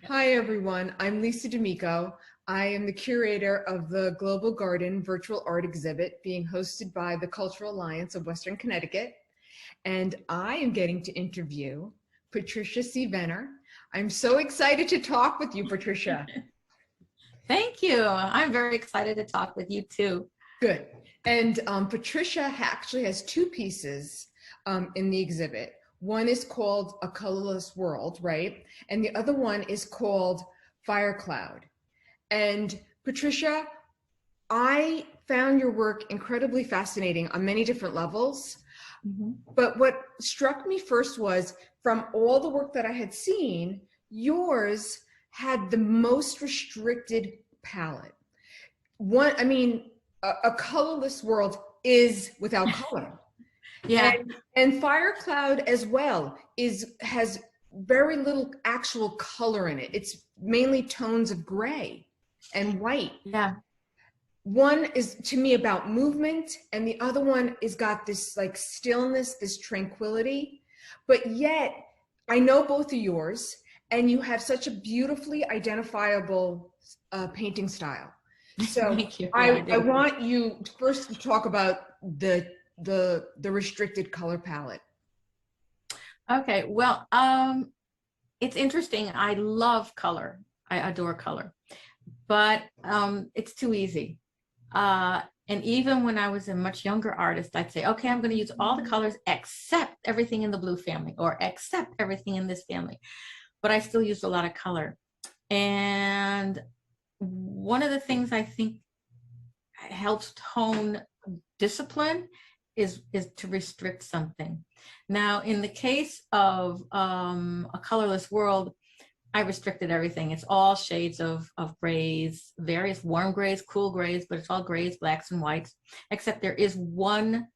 Hi, everyone. I'm Lisa D'Amico. I am the curator of the Global Garden virtual art exhibit being hosted by the Cultural Alliance of Western Connecticut. And I am getting to interview Patricia C. Vener. I'm so excited to talk with you, Patricia. Thank you. I'm very excited to talk with you too. Good. And Patricia actually has two pieces in the exhibit. One is called A Colorless World, right? And the other one is called Fire Cloud. And Patricia, I found your work incredibly fascinating on many different levels. But what struck me first was from all the work that I had seen, yours had the most restricted palette. A colorless world is without color. Yeah. And Fire Cloud as well has very little actual color in it. It's mainly tones of gray and white. Yeah. One is to me about movement, and the other one is got this like stillness, this tranquility. But yet, I know both of yours, and you have such a beautifully identifiable painting style. So Thank you. Yeah, I I do. want you first to talk about the restricted color palette. Okay. Well, it's interesting. I love color. I adore color, but it's too easy. And even when I was a much younger artist, I'd say, okay, I'm going to use all the colors except everything in the blue family or except everything in this family. But I still used a lot of color. And one of the things I think helps tone discipline is to restrict something. Now, in the case of A Colorless World, I restricted everything. It's all shades of grays, various warm grays, cool grays, but it's all grays, blacks, and whites, except there is one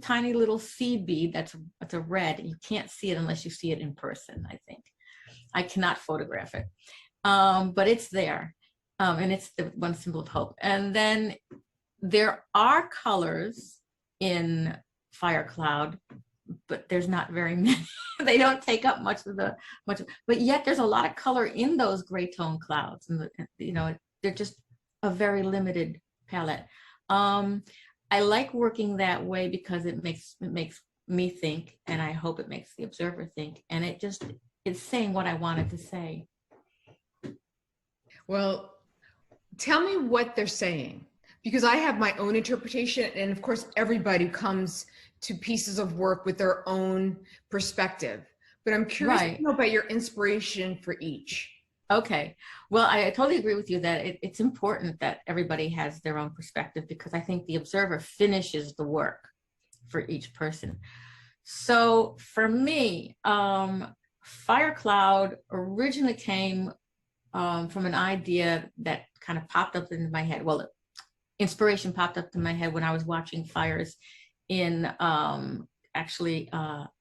tiny little seed bead that's a red. You can't see it unless you see it in person, I think. I cannot photograph it, but it's there. And it's the one symbol of hope. And then there are colors in Fire Cloud, but there's not very many. They don't take up much, but yet there's a lot of color in those gray tone clouds, and they're just a very limited palette. I like working that way because it makes me think, and I hope it makes the observer think, and it's saying what I wanted to say. Well, tell me what they're saying, because I have my own interpretation, and of course everybody comes to pieces of work with their own perspective, but I'm curious to know about your inspiration for each. Okay. Well, I totally agree with you that it's important that everybody has their own perspective, because I think the observer finishes the work for each person. So for me, Fire Cloud originally came from an idea that kind of popped up into my head. Well, inspiration popped up in my head when I was watching fires in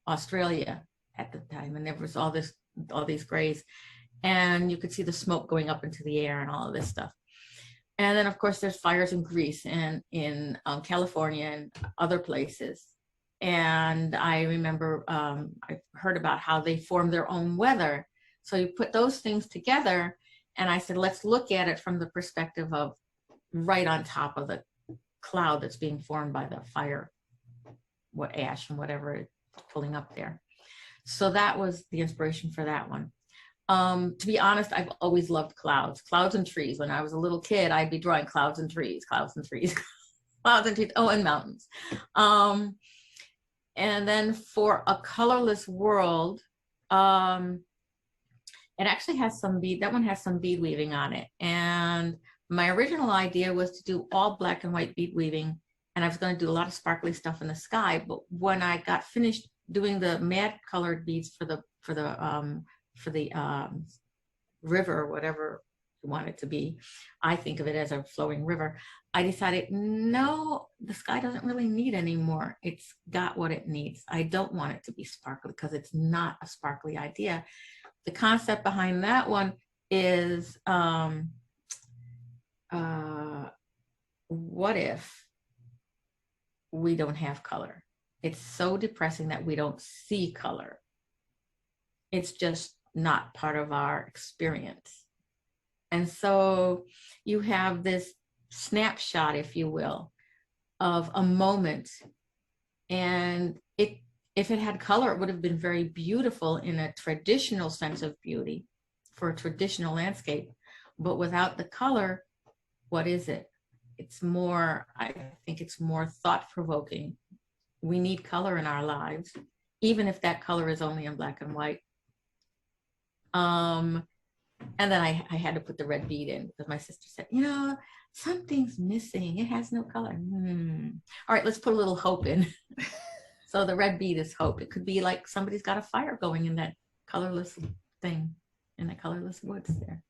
Australia at the time, and there was all these grays, and you could see the smoke going up into the air and all of this stuff. And then of course there's fires in Greece and in California and other places. And I remember I heard about how they form their own weather. So you put those things together, and I said, let's look at it from the perspective of right on top of the cloud that's being formed by the fire, what ash and whatever it's pulling up there. So that was the inspiration for that one. To be honest, I've always loved clouds and trees. When I was a little kid, I'd be drawing clouds and trees, clouds and trees, clouds and trees, oh, and mountains. And then for A Colorless World, it actually has some bead, that one has some bead weaving on it. And my original idea was to do all black and white bead weaving, and I was going to do a lot of sparkly stuff in the sky. But when I got finished doing the matte colored beads for the river, or whatever you want it to be, I think of it as a flowing river, I decided, no, the sky doesn't really need any more. It's got what it needs. I don't want it to be sparkly because it's not a sparkly idea. The concept behind that one is what if we don't have color? It's so depressing that we don't see color. It's just not part of our experience. And so you have this snapshot, if you will, of a moment. And if it had color, it would have been very beautiful in a traditional sense of beauty for a traditional landscape. But without the color, what is it? It's more, I think it's more thought-provoking. We need color in our lives, even if that color is only in black and white. And then I had to put the red bead in because my sister said, you know, something's missing. It has no color. All right, let's put a little hope in. So the red bead is hope. It could be like somebody's got a fire going in that colorless thing, in the colorless woods there.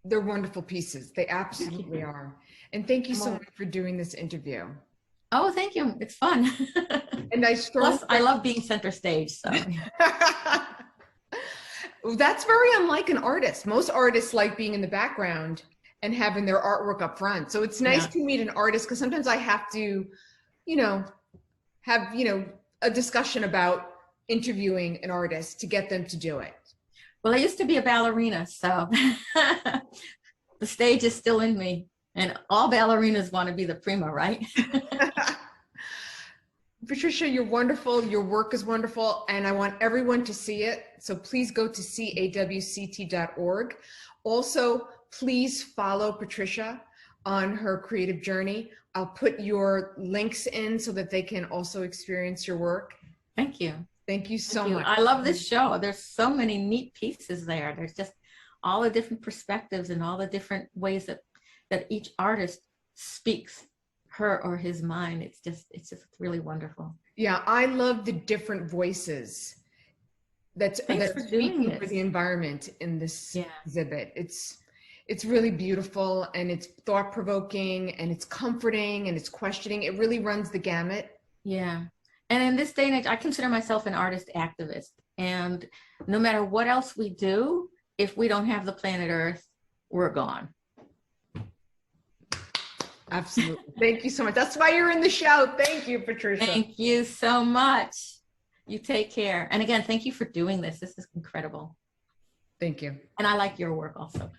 They're wonderful pieces. They absolutely are. And thank you so much for doing this interview. Oh, thank you. It's fun. And plus, I love being center stage. So that's very unlike an artist. Most artists like being in the background and having their artwork up front. So it's nice to meet an artist, because sometimes I have to, have, a discussion about interviewing an artist to get them to do it. Well, I used to be a ballerina, so the stage is still in me, and all ballerinas want to be the prima, right? Patricia, you're wonderful. Your work is wonderful, and I want everyone to see it. So please go to cawct.org. Also, please follow Patricia on her creative journey. I'll put your links in so that they can also experience your work. Thank you. Thank you so much. I love this show. There's so many neat pieces there. There's just all the different perspectives and all the different ways that each artist speaks her or his mind. It's just really wonderful. Yeah, I love the different voices that's speaking for the environment in this exhibit. It's really beautiful, and it's thought-provoking, and it's comforting, and it's questioning. It really runs the gamut. Yeah. And in this day and age, I consider myself an artist activist. And no matter what else we do, if we don't have the planet Earth, we're gone. Absolutely. Thank you so much. That's why you're in the show. Thank you, Patricia. Thank you so much. You take care. And again, thank you for doing this. This is incredible. Thank you. And I like your work also.